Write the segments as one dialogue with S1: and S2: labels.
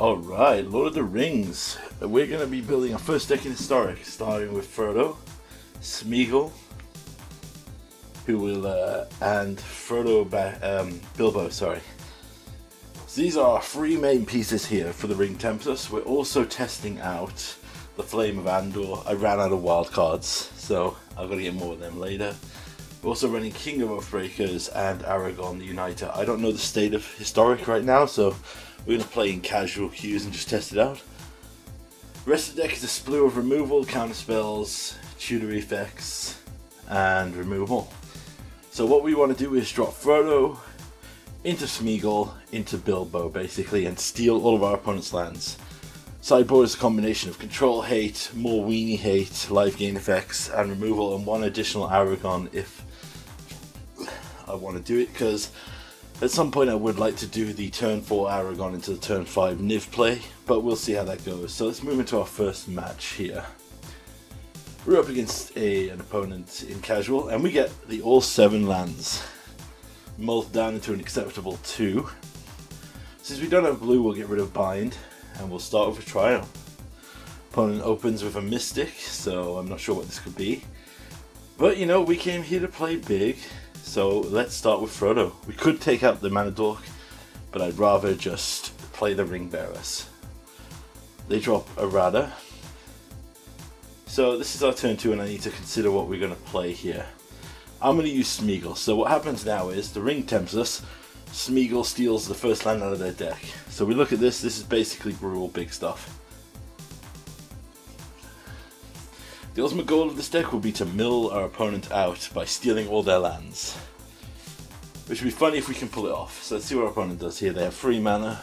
S1: Alright, Lord of the Rings. We're going to be building our first deck in Historic, starting with Frodo, Smeagol, and Bilbo, sorry. So these are our three main pieces here for the Ring Tempest. We're also testing out the Flame of Andor. I ran out of wild cards, so I've got to get more of them later. We're also running King of Oathbreakers and Aragorn the Uniter. I don't know the state of Historic right now, so we're going to play in casual queues and just test it out. The rest of the deck is a slew of removal, counter spells, tutor effects, and removal. So what we want to do is drop Frodo into Smeagol, into Bilbo basically, and steal all of our opponent's lands. Sideboard is a combination of control hate, more weenie hate, life gain effects, and removal, and one additional Aragorn if I want to do it, because at some point I would like to do the turn 4 Aragorn into the turn 5 Niv play, but we'll see how that goes. So let's move into our first match here. We're up against an opponent in casual, and we get the all 7 lands mulled down into an acceptable 2. Since we don't have blue, we'll get rid of Bind, and we'll start with a trial. Opponent opens with a Mystic, so I'm not sure what this could be. But you know, we came here to play big. So let's start with Frodo. We could take out the Mana Dork, but I'd rather just play the Ring Bearers. They drop a Radha. So this is our turn 2 and I need to consider what we're going to play here. I'm going to use Smeagol. So what happens now is the Ring tempts us. Smeagol steals the first land out of their deck. So we look at this. This is basically real big stuff. The ultimate goal of this deck will be to mill our opponent out by stealing all their lands. Which would be funny if we can pull it off. So let's see what our opponent does here. They have 3 mana.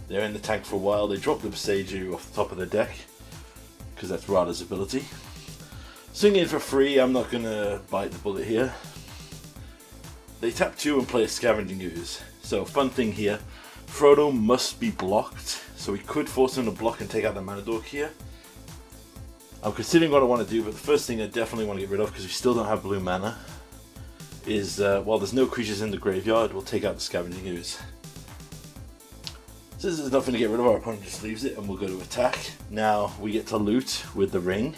S1: They're in the tank for a while. They drop the Boseiju off the top of their deck, because that's Radha's ability. Swing in for free. I'm not going to bite the bullet here. They tap 2 and play a Scavenging Ooze. So fun thing here. Frodo must be blocked. So we could force him to block and take out the Mana Dork here. I'm considering what I want to do, but the first thing I definitely want to get rid of, because we still don't have blue mana, is while there's no creatures in the graveyard, we'll take out the Scavenging Ooze. Since there's nothing to get rid of, our opponent just leaves it and we'll go to attack. Now we get to loot with the ring.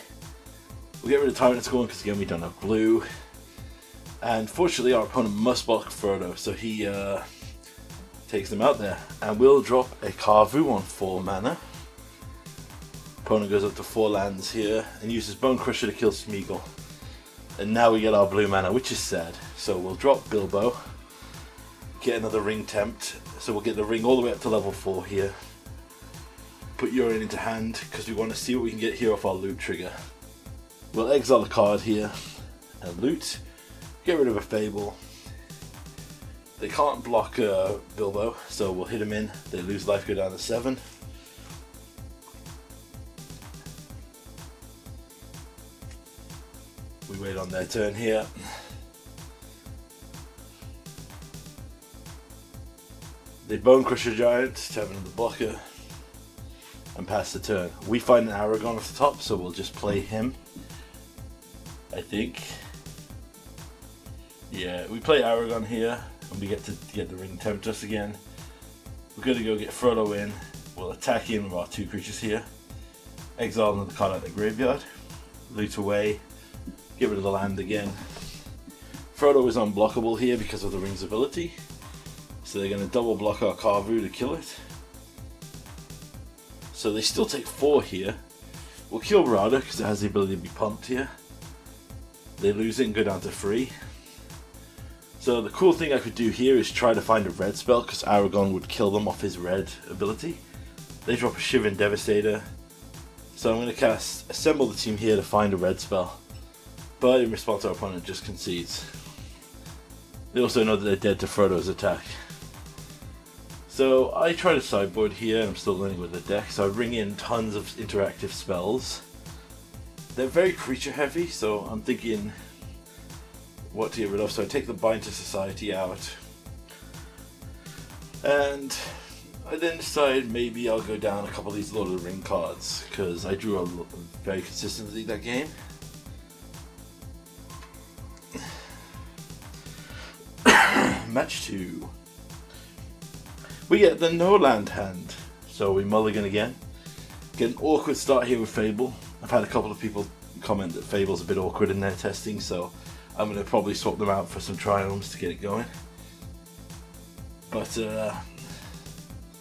S1: We'll get rid of Tyrant Scorn because again we don't have blue. And fortunately our opponent must block Frodo, so he takes them out there. And we'll drop a Karvu on 4 mana. Opponent goes up to 4 lands here and uses Bone Crusher to kill Smeagol. And now we get our blue mana, which is sad. So we'll drop Bilbo, get another Ring Tempt. So we'll get the ring all the way up to level 4 here. Put Urien into hand because we want to see what we can get here off our loot trigger. We'll exile a card here and loot. Get rid of a Fable. They can't block Bilbo, so we'll hit him in. They lose life, go down to 7. We wait on their turn here. They Bone Crusher Giant to have another blocker and pass the turn. We find an Aragorn off the top, so we'll just play him. I think. Yeah, we play Aragorn here and we get to get the Ring tempt us again. We're going to go get Frodo in. We'll attack in with our 2 creatures here. Exile another card out of the graveyard. Loot away. Get rid of the land again. Frodo is unblockable here because of the ring's ability. So they're going to double block our Karvu to kill it. So they still take 4 here. We'll kill Radha because it has the ability to be pumped here. They lose it and go down to 3. So the cool thing I could do here is try to find a red spell because Aragorn would kill them off his red ability. They drop a Shivan Devastator. So I'm going to cast Assemble the Team here to find a red spell. But in response our opponent just concedes. They also know that they're dead to Frodo's attack. So I try to sideboard here, and I'm still learning with the deck, so I bring in tons of interactive spells. They're very creature heavy, so I'm thinking what to get rid of. So I take the Bind to Society out. And I then decide maybe I'll go down a couple of these Lord of the Ring cards, because I drew very consistently that game. Match 2. We get the no land hand. So we mulligan again. Get an awkward start here with Fable. I've had a couple of people comment that Fable's a bit awkward in their testing, so I'm going to probably swap them out for some Triomes to get it going. But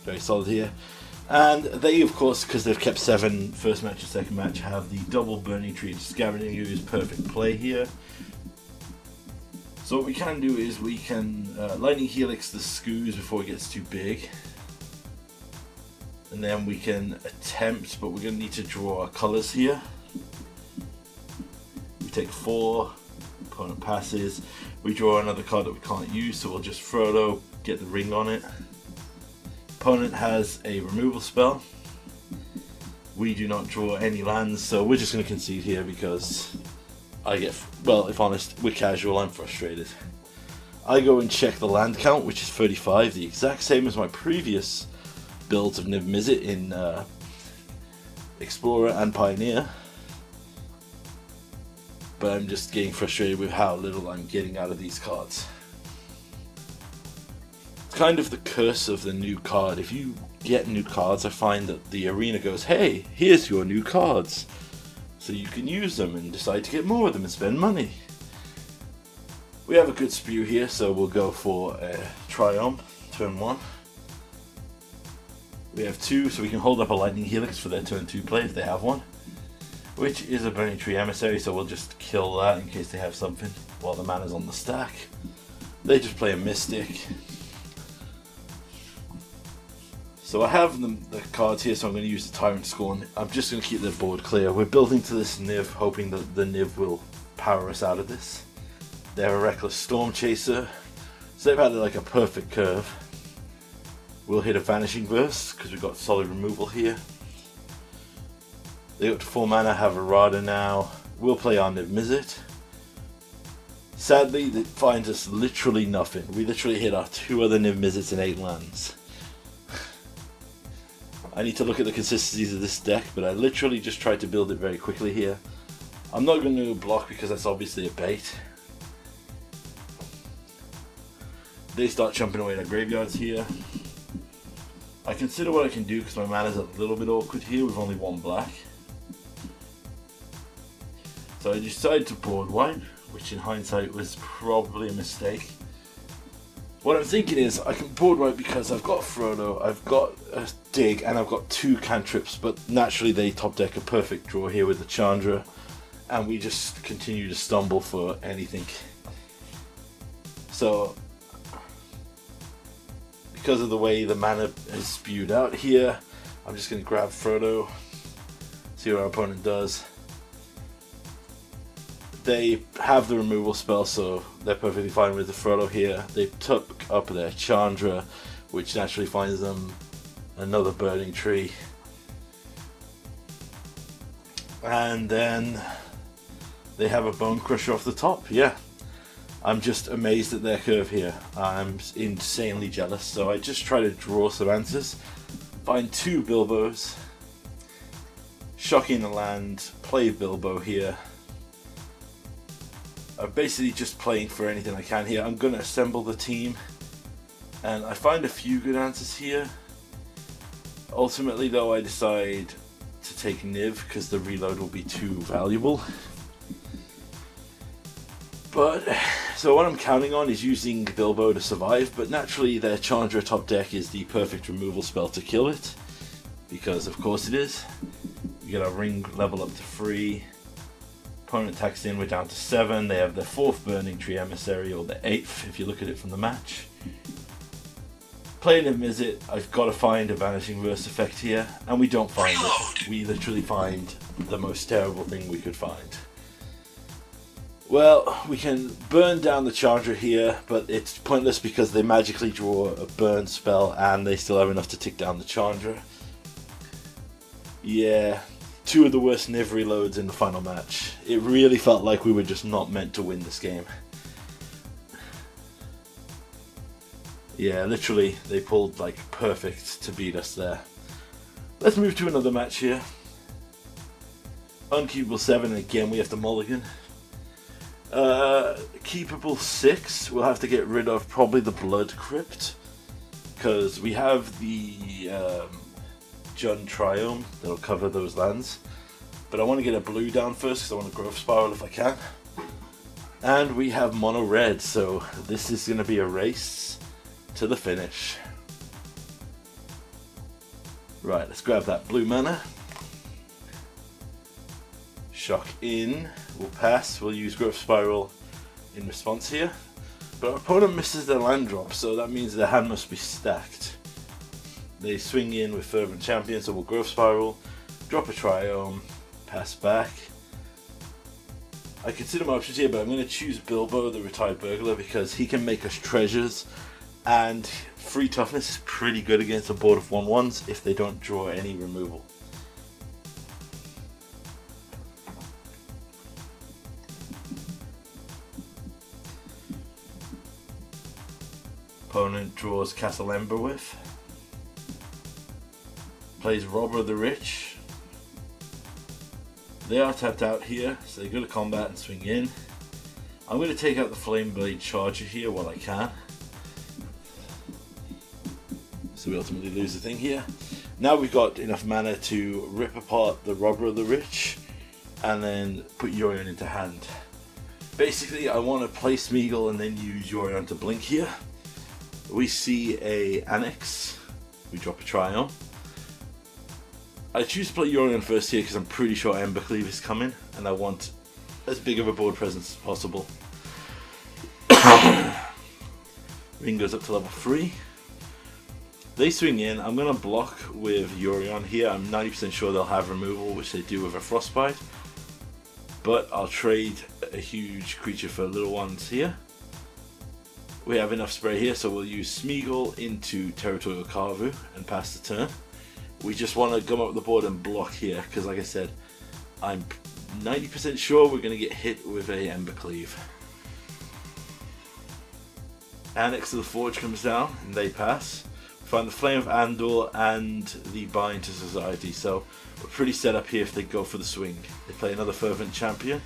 S1: very solid here. And they, of course, because they've kept 7 first match and second match, have the double Burning Tree. Scavenging is perfect play here. So what we can do is we can Lightning Helix the Skoos before it gets too big. And then we can attempt, but we're going to need to draw our colours here. We take 4, opponent passes, we draw another card that we can't use, so we'll just Frodo, get the ring on it. Opponent has a removal spell. We do not draw any lands, so we're just going to concede here because I get, well, if honest, we're casual, I'm frustrated. I go and check the land count, which is 35, the exact same as my previous builds of Niv Mizzet in Explorer and Pioneer. But I'm just getting frustrated with how little I'm getting out of these cards. It's kind of the curse of the new card. If you get new cards, I find that the arena goes, hey, here's your new cards. So you can use them and decide to get more of them and spend money. We have a good spew here, so we'll go for a Triumph, turn 1. We have 2, so we can hold up a Lightning Helix for their turn 2 play if they have one. Which is a Burning Tree Emissary, so we'll just kill that in case they have something while the mana's on the stack. They just play a Mystic. So I have the cards here, so I'm going to use the Tyrant Scorn. I'm just going to keep their board clear. We're building to this Niv, hoping that the Niv will power us out of this. They're a Reckless Storm Chaser, so they've had like a perfect curve. We'll hit a Vanishing Verse, because we've got solid removal here. They got to 4 mana, have a Radha now. We'll play our Niv Mizzet. Sadly, it finds us literally nothing. We literally hit our 2 other Niv Mizzets in 8 lands. I need to look at the consistencies of this deck, but I literally just tried to build it very quickly here. I'm not going to block because that's obviously a bait. They start jumping away their graveyards here. I consider what I can do because my mana's a little bit awkward here with only 1 black. So I decided to board white, which in hindsight was probably a mistake. What I'm thinking is I can board white because I've got Frodo, I've got a Dig, and I've got 2 cantrips, but naturally they top deck a perfect draw here with the Chandra, and we just continue to stumble for anything. So, because of the way the mana is spewed out here, I'm just going to grab Frodo, see what our opponent does. They have the removal spell, so they're perfectly fine with the Frodo here. They took up their Chandra, which naturally finds them another Burning Tree. And then they have a Bone Crusher off the top. Yeah, I'm just amazed at their curve here. I'm insanely jealous. So I just try to draw some answers. Find 2 Bilbos. Shocking the land, play Bilbo here. I'm basically just playing for anything I can here. I'm going to assemble the team, and I find a few good answers here. Ultimately though, I decide to take Niv because the reload will be too valuable. But, so what I'm counting on is using Bilbo to survive, but naturally their Chandra top deck is the perfect removal spell to kill it, because of course it is. We get our ring level up to 3. Opponent attacks in, we're down to 7. They have their 4th Burning Tree Emissary, or the 8th if you look at it from the match. Playing Niv Mizzet, I've got to find a Vanishing Verse effect here, and we don't find it. We literally find the most terrible thing we could find. Well, we can burn down the Chandra here, but it's pointless because they magically draw a burn spell and they still have enough to tick down the Chandra. Yeah. 2 of the worst Niv reloads in the final match. It really felt like we were just not meant to win this game. Yeah, literally, they pulled like perfect to beat us there. Let's move to another match here. Unkeepable 7, again we have to mulligan. Keepable 6, we'll have to get rid of probably the Blood Crypt. because we have the Jund Triome that'll cover those lands, but I want to get a blue down first because I want a Growth Spiral if I can. And we have mono red, so this is going to be a race to the finish. Right, let's grab that blue mana. Shock in, we'll pass, we'll use Growth Spiral in response here. But our opponent misses their land drop, so that means their hand must be stacked. They swing in with Fervent Champion, so we'll Growth Spiral, drop a Triome, pass back. I consider my options here, but I'm going to choose Bilbo, the Retired Burglar, because he can make us treasures, and free toughness is pretty good against a board of 1/1s if they don't draw any removal. Opponent draws Castle Emberwith, plays Robber of the Rich. They are tapped out here, so they go to combat and swing in. I'm going to take out the Flameblade Charger here while I can, so we ultimately lose the thing here. Now we've got enough mana to rip apart the Robber of the Rich and then put Yorion into hand. Basically, I want to play Smeagol and then use Yorion to blink here. We see a Annex, we drop a Triome. I choose to play Yorion first here because I'm pretty sure Embercleave is coming and I want as big of a board presence as possible. Ring goes up to level 3. They swing in. I'm going to block with Yorion here. I'm 90% sure they'll have removal, which they do with a Frostbite. But I'll trade a huge creature for little ones here. We have enough spray here, so we'll use Smeagol into Territorial Karvu and pass the turn. We just want to come up the board and block here, because like I said, I'm 90% sure we're going to get hit with a Embercleave. Annex of the Forge comes down, and they pass. We find the Flame of Andor and the Bind to Society, so we're pretty set up here if they go for the swing. They play another Fervent Champion.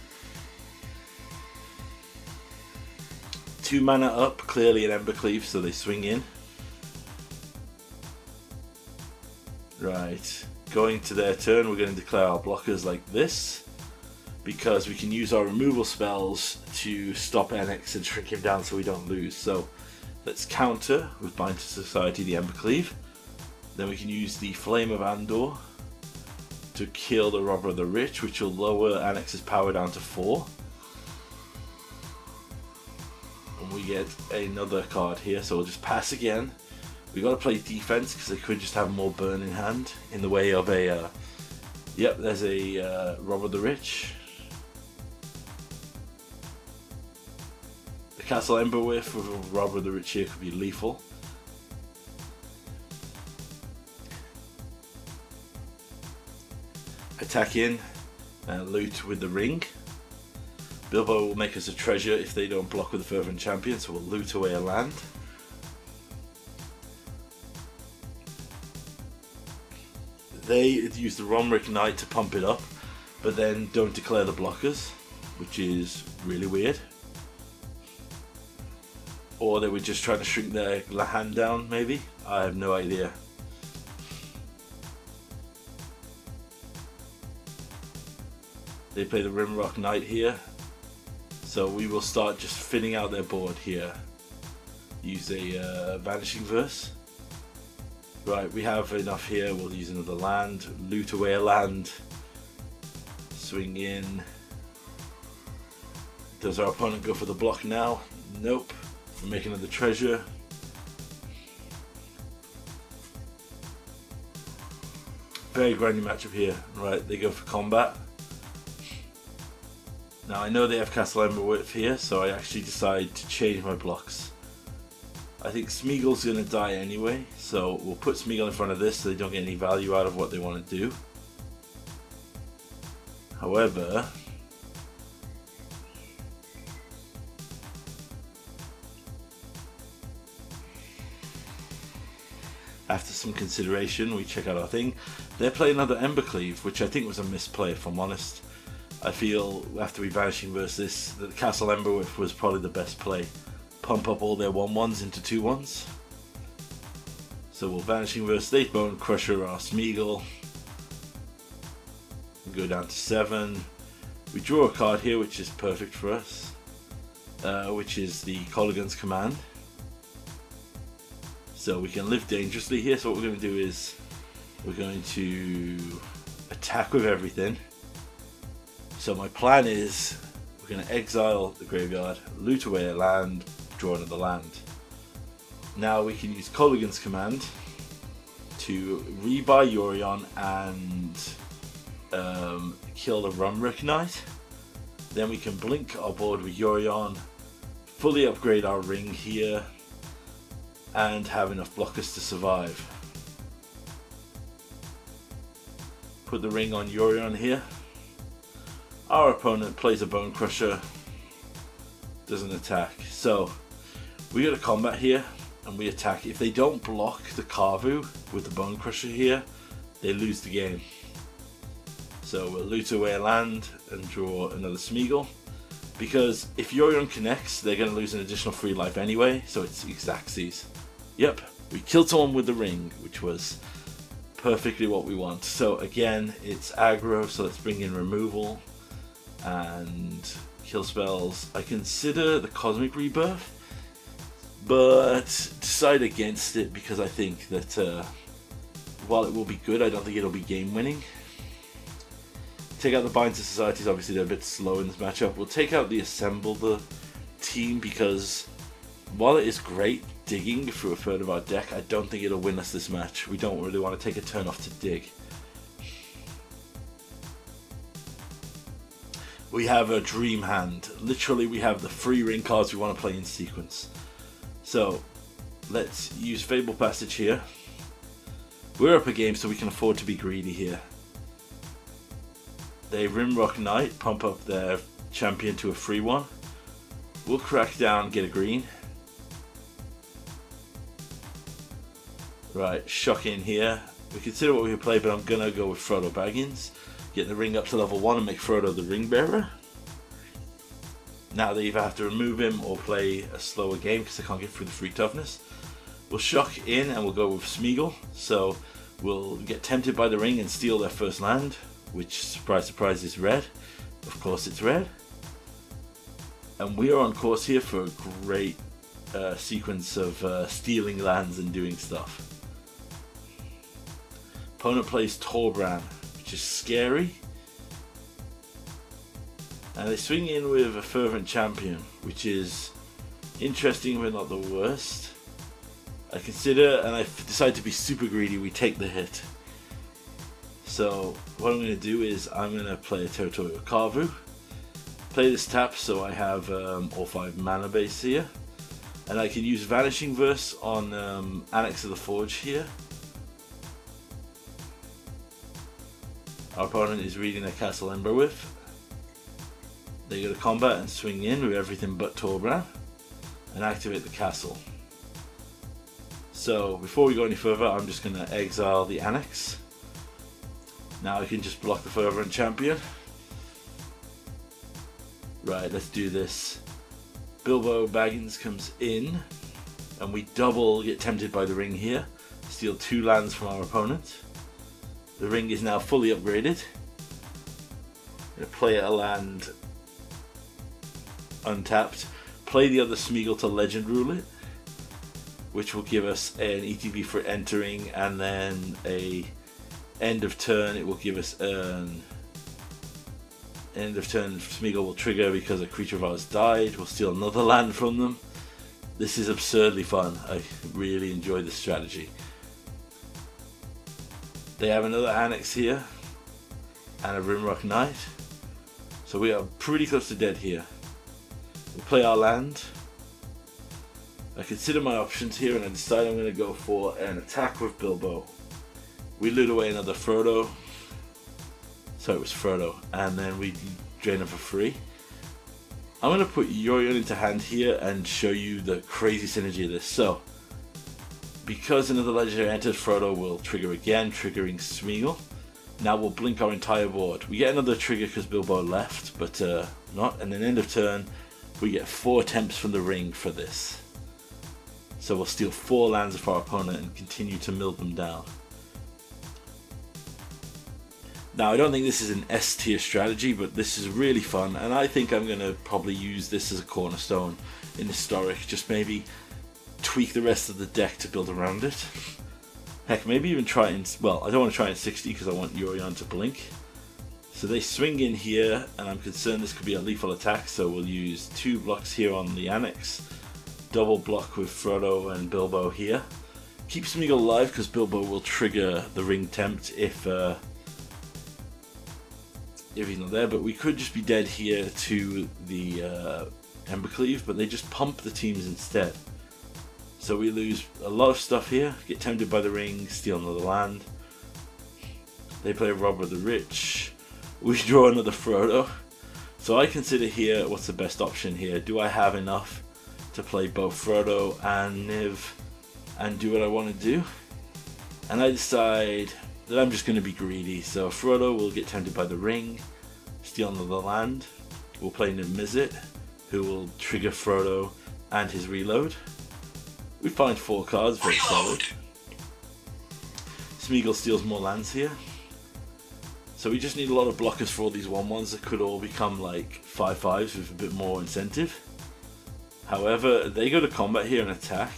S1: 2 mana up, clearly an Embercleave, so they swing in. Right, going to their turn, we're going to declare our blockers like this, because we can use our removal spells to stop Annex and shrink him down so we don't lose. So let's counter with Bind to Society the Embercleave. Then we can use the Flame of Andor to kill the Robber of the Rich, which will lower Annex's power down to 4. And we get another card here, so we'll just pass again. We got to play defense because they could just have more burn in hand in the way of a. Yep, there's a Robber of the Rich. The Castle Emberwith with a Robber of the Rich here could be lethal. Attack in and loot with the ring. Bilbo will make us a treasure if they don't block with the Fervent Champion, so we'll loot away a land. They use the Romric Knight to pump it up, but then don't declare the blockers, which is really weird. Or they were just trying to shrink their hand down, maybe? I have no idea. They play the Rimrock Knight here, so we will start just thinning out their board here. Use a Vanishing Verse. Right, we have enough here, we'll use another land, loot away a land, swing in. Does our opponent go for the block now? Nope. We're making another treasure. Very grindy matchup here. Right, they go for combat. Now I know they have Castle Emberwith here, so I actually decide to change my blocks. I think Smeagol's going to die anyway, so we'll put Smeagol in front of this so they don't get any value out of what they want to do. However, after some consideration, we check out our thing. They're playing another Embercleave, which I think was a misplay if I'm honest. I feel after we Vanishing Verse this, that Castle Emberwith was probably the best play. Pump up all their 1/1s into 2/1s. So we'll Vanishing Verse, late Bone Crusher our Smeagol. Go down to 7. We draw a card here which is perfect for us, which is the Kolaghan's Command. So we can live dangerously here. So what we're going to do is we're going to attack with everything. So my plan is we're going to exile the graveyard, loot away a land, draw another land. Now we can use Kolaghan's Command to rebuy Yorion and kill the Rumruk Knight. Then we can blink our board with Yorion, fully upgrade our ring here, and have enough blockers to survive. Put the ring on Yorion here. Our opponent plays a Bone Crusher, doesn't attack. So we go to combat here and we attack. If they don't block the Kavu with the Bone Crusher here, they lose the game. So we'll loot away a land and draw another Smeagol. Because if Yorion connects, they're going to lose an additional 3 life anyway, so it's Xaxes. Yep, we killed someone with the ring, which was perfectly what we want. So again, it's aggro, so let's bring in removal and kill spells. I consider the Cosmic Rebirth, but decide against it because I think that while it will be good, I don't think it'll be game winning. Take out the Binds of Societies, obviously they're a bit slow in this matchup. We'll take out the Assemble the team because while it is great digging through a third of our deck, I don't think it'll win us this match. We don't really want to take a turn off to dig. We have a dream hand. Literally we have the 3 ring cards we want to play in sequence. So let's use Fable Passage here. We're up a game so we can afford to be greedy here. They Rimrock Knight, pump up their champion to a 3-1. We'll crack down, get a green. Right, shock in here. We consider what we could play, but I'm gonna go with Frodo Baggins. Get the ring up to level 1 and make Frodo the ring bearer. Now they either have to remove him or play a slower game because they can't get through the free toughness. We'll shock in and we'll go with Smeagol. So we'll get tempted by the ring and steal their first land, which, surprise surprise, is red. Of course it's red. And we are on course here for a great sequence of stealing lands and doing stuff. Opponent plays Torbran, which is scary. And they swing in with a Fervent Champion, which is interesting but not the worst. I consider, and I decide to be super greedy, we take the hit. So what I'm going to do is I'm going to play a Territorial Kavu, play this tap so I have all 5 mana base here, and I can use Vanishing Verse on Annex of the Forge here. Our opponent is reading their Castle Emberwith. They go to combat and swing in with everything but Torbran and activate the castle. So before we go any further, I'm just going to exile the Annex. Now I can just block the Fervent Champion. Right, let's do this. Bilbo Baggins comes in, and we double get tempted by the ring here. Steal 2 lands from our opponent. The ring is now fully upgraded. I'm going to play a land untapped. Play the other Smeagol to Legend Rule it, which will give us an ETB for entering, and then a end of turn, it will give us an end of turn Smeagol will trigger because a creature of ours died. We'll steal another land from them. This is absurdly fun. I really enjoy this strategy. They have another Annex here and a Rimrock Knight. So we are pretty close to dead here. We play our land. I consider my options here and I decide I'm going to go for an attack with Bilbo. We loot away another Frodo. So it was Frodo. And then we drain him for free. I'm going to put Yorion into hand here and show you the crazy synergy of this. So, because another legendary enters, Frodo will trigger again, triggering Smeagol. Now we'll blink our entire board. We get another trigger because Bilbo left, but not. And then end of turn, we get 4 attempts from the ring for this. So we'll steal 4 lands of our opponent and continue to mill them down. Now, I don't think this is an S tier strategy, but this is really fun, and I think I'm going to probably use this as a cornerstone in Historic. Just maybe tweak the rest of the deck to build around it. Heck, maybe even try it in, well, I don't want to try it in 60 because I want Yorion to blink. So they swing in here, and I'm concerned this could be a lethal attack, so we'll use 2 blocks here on the Annex. Double block with Frodo and Bilbo here. Keep Smeagol alive because Bilbo will trigger the Ring Tempt if he's not there, but we could just be dead here to the Embercleave, but they just pump the teams instead. So we lose a lot of stuff here, get tempted by the ring, steal another land. They play Robber the Rich. We draw another Frodo. So I consider here, what's the best option here? Do I have enough to play both Frodo and Niv and do what I want to do? And I decide that I'm just going to be greedy. So Frodo will get tempted by the ring, steal another land. We'll play Niv Mizzet, who will trigger Frodo and his reload. We find 4 cards, very solid. Smeagol steals more lands here. So we just need a lot of blockers for all these 1/1s that could all become like 5/5s with a bit more incentive. However, they go to combat here and attack.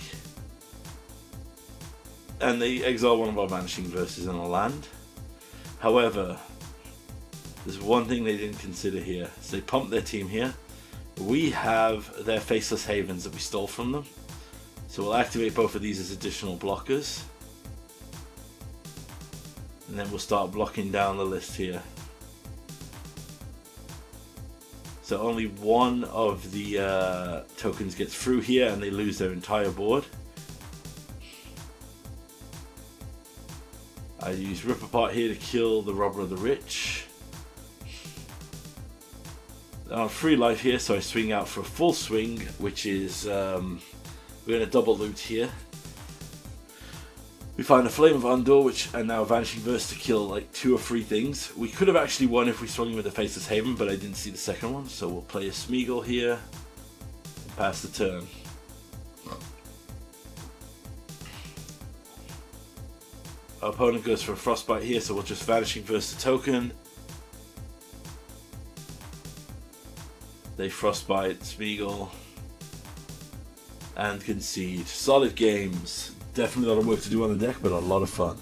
S1: And they exile one of our Vanishing Verses in a land. However, there's one thing they didn't consider here. So they pump their team here. We have their Faceless Havens that we stole from them. So we'll activate both of these as additional blockers. And then we'll start blocking down the list here. So only one of the tokens gets through here and they lose their entire board. I use Rip Apart here to kill the Robber of the Rich. I'm on 3 life here, so I swing out for a full swing, which is, we're going to double loot here. We find a Flame of Undor, and now a Vanishing Verse to kill like 2 or 3 things. We could have actually won if we swung with the Faceless Haven, but I didn't see the second one, so we'll play a Smeagol here and pass the turn. Our opponent goes for a Frostbite here, so we'll just Vanishing Verse the token. They Frostbite Smeagol and concede. Solid games. Definitely a lot of work to do on the deck, but a lot of fun.